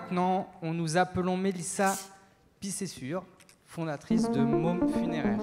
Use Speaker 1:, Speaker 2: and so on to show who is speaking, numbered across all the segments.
Speaker 1: maintenant, nous appelons Mélissa Pissessure, fondatrice de Môme Funéraire.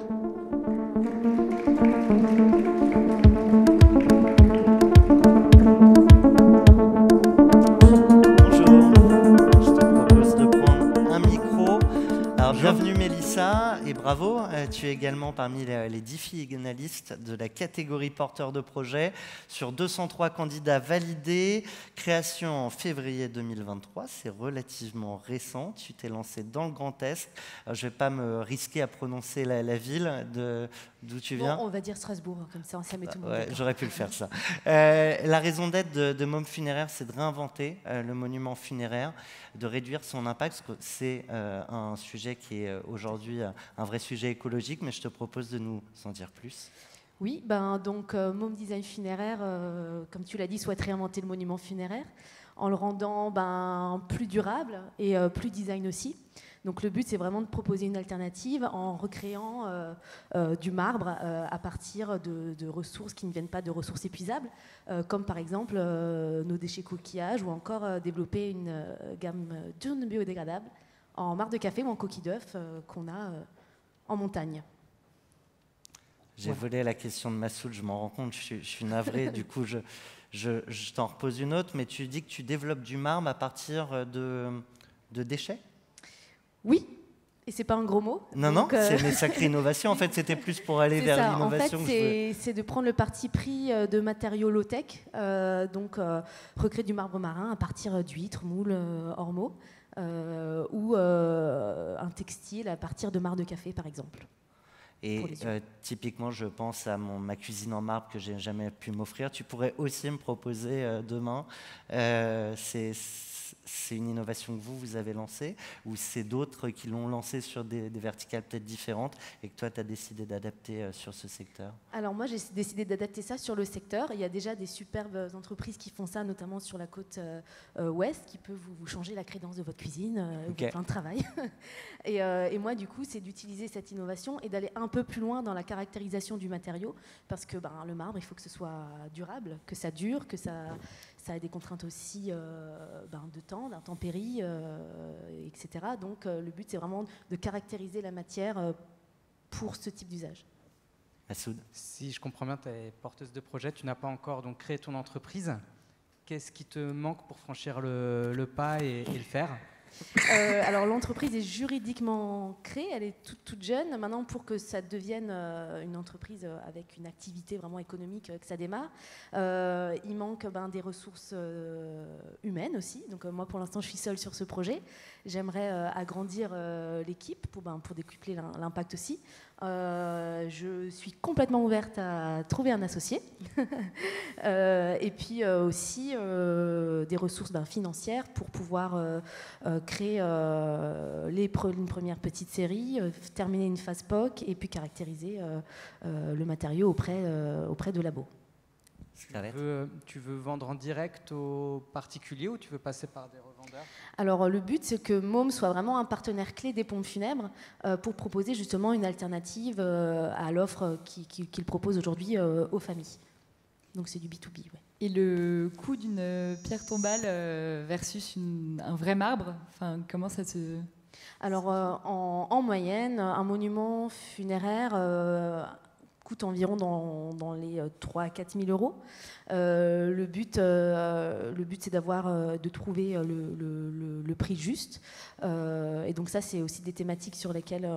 Speaker 2: Bienvenue Mélissa et bravo, tu es également parmi les 10 finalistes de la catégorie porteur de projet sur 203 candidats validés, création en février 2023, c'est relativement récent, tu t'es lancé dans le Grand Est. Alors, je ne vais pas me risquer à prononcer la ville d'où tu viens.
Speaker 3: Bon, on va dire Strasbourg, comme ça met tout le monde.
Speaker 2: Ouais, j'aurais pu le faire ça. La raison d'être de Môme Funéraire, c'est de réinventer le monument funéraire, de réduire son impact, parce que c'est un sujet qui est aujourd'hui un vrai sujet écologique, mais je te propose de nous en dire plus.
Speaker 3: Oui, donc Môme Design Funéraire, comme tu l'as dit, souhaite réinventer le monument funéraire en le rendant plus durable et plus design aussi. Donc le but, c'est vraiment de proposer une alternative en recréant du marbre à partir de ressources qui ne viennent pas de ressources épuisables, comme par exemple nos déchets coquillages, ou encore développer une gamme d'urnes biodégradables en marbre de café ou en coquille d'œuf qu'on a en montagne.
Speaker 2: J'ai volé la question de Massoud, je m'en rends compte, je suis navré, du coup je t'en repose une autre, mais tu dis que tu développes du marbre à partir de déchets ?
Speaker 3: Oui, et c'est pas un gros mot.
Speaker 2: Non, c'est une sacrée innovation. En fait, c'était plus pour aller vers l'innovation.
Speaker 3: En fait, c'est de prendre le parti pris de matériaux low-tech, recréer du marbre marin à partir d'huîtres, moules, ormeaux, ou un textile à partir de marbre de café, par exemple.
Speaker 2: Et typiquement, je pense à ma cuisine en marbre que j'ai jamais pu m'offrir. Tu pourrais aussi me proposer demain. C'est une innovation que vous avez lancée, ou c'est d'autres qui l'ont lancée sur des verticales peut-être différentes et que toi, tu as décidé d'adapter sur ce secteur?
Speaker 3: Alors moi, j'ai décidé d'adapter ça sur le secteur. Il y a déjà des superbes entreprises qui font ça, notamment sur la côte ouest, qui peuvent vous changer la crédence de votre cuisine, okay, plein de travail. Et moi, du coup, c'est d'utiliser cette innovation et d'aller un peu plus loin dans la caractérisation du matériau, parce que le marbre, il faut que ce soit durable, que ça dure, que ça a des contraintes aussi de temps, d'intempéries, etc. Donc le but, c'est vraiment de caractériser la matière pour ce type d'usage.
Speaker 2: Massoud.
Speaker 1: Si je comprends bien, tu es porteuse de projet, tu n'as pas encore donc créé ton entreprise. Qu'est-ce qui te manque pour franchir le pas et le faire?
Speaker 3: Alors l'entreprise est juridiquement créée, elle est toute jeune. Maintenant, pour que ça devienne une entreprise avec une activité vraiment économique, que ça démarre, il manque des ressources humaines aussi. Donc moi, pour l'instant, je suis seule sur ce projet. J'aimerais agrandir l'équipe pour décupler l'impact aussi. Je suis complètement ouverte à trouver un associé. Et puis aussi des ressources financières pour pouvoir créer une première petite série, terminer une phase POC et puis caractériser le matériau auprès de labos.
Speaker 1: Tu veux vendre en direct aux particuliers ou tu veux passer par des revendeurs?
Speaker 3: Alors le but, c'est que Môme soit vraiment un partenaire clé des pompes funèbres pour proposer justement une alternative à l'offre qu'il propose aujourd'hui aux familles. Donc c'est du B2B. Ouais.
Speaker 4: Et le coût d'une pierre tombale versus un vrai marbre, comment ça se...
Speaker 3: Alors en moyenne, un monument funéraire coûte environ dans les 3 à 4 000 euros. Le but, c'est de trouver le prix juste. Et donc ça, c'est aussi des thématiques sur lesquelles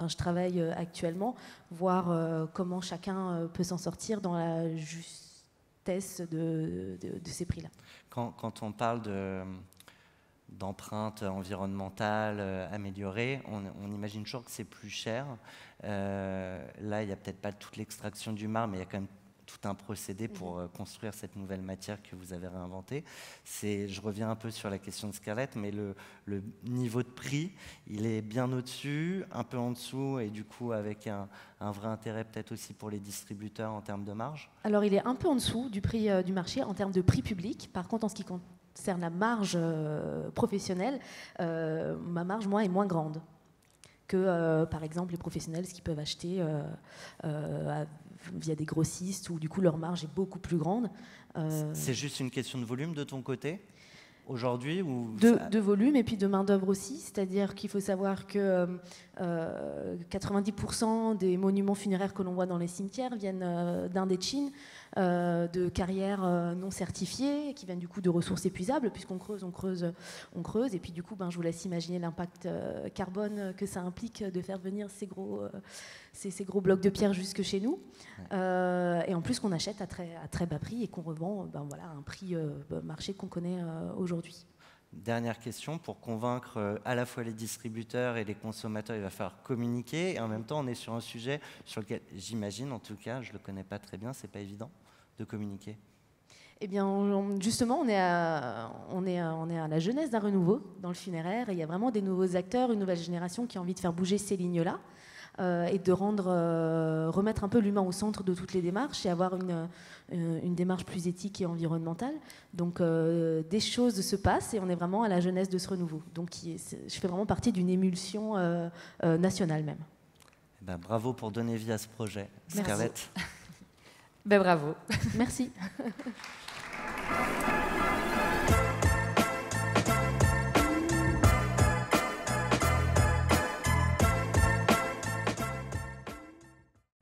Speaker 3: je travaille actuellement, voir comment chacun peut s'en sortir dans la justesse de ces prix-là.
Speaker 2: Quand on parle d'empreinte environnementale améliorée, on imagine toujours que c'est plus cher. Là, il n'y a peut-être pas toute l'extraction du marbre, mais il y a quand même tout un procédé pour construire cette nouvelle matière que vous avez réinventée. Je reviens un peu sur la question de Scarlett, mais le niveau de prix, il est bien au-dessus, un peu en dessous, et du coup avec un vrai intérêt peut-être aussi pour les distributeurs en termes de marge?
Speaker 3: Alors, il est un peu en dessous du prix du marché en termes de prix public. Par contre, en ce qui concerne la marge professionnelle, ma marge, moi, est moins grande que, par exemple, les professionnels, ce qu'ils peuvent acheter via des grossistes, où du coup leur marge est beaucoup plus grande.
Speaker 2: C'est juste une question de volume de ton côté? aujourd'hui ou
Speaker 3: de volume et puis de main-d'œuvre aussi. C'est-à-dire qu'il faut savoir que 90% des monuments funéraires que l'on voit dans les cimetières viennent d'Inde et de Chine, de carrières non certifiées, qui viennent du coup de ressources épuisables, puisqu'on creuse, on creuse, on creuse. Et puis du coup, je vous laisse imaginer l'impact carbone que ça implique de faire venir ces gros blocs de pierre jusque chez nous. Et en plus qu'on achète à très bas prix et qu'on revend à un prix marché qu'on connaît aujourd'hui.
Speaker 2: Dernière question, pour convaincre à la fois les distributeurs et les consommateurs, il va falloir communiquer. Et en même temps, on est sur un sujet sur lequel, j'imagine, en tout cas, je ne le connais pas très bien, c'est pas évident de communiquer.
Speaker 3: Eh bien, justement, on est à la jeunesse d'un renouveau dans le funéraire. Et il y a vraiment des nouveaux acteurs, une nouvelle génération qui a envie de faire bouger ces lignes-là. Et de remettre un peu l'humain au centre de toutes les démarches et avoir une démarche plus éthique et environnementale. Donc des choses se passent et on est vraiment à la jeunesse de ce renouveau. Donc je fais vraiment partie d'une émulsion nationale même.
Speaker 2: Bravo pour donner vie à ce projet.
Speaker 3: Merci.
Speaker 2: Scarlett.
Speaker 4: Bravo.
Speaker 3: Merci.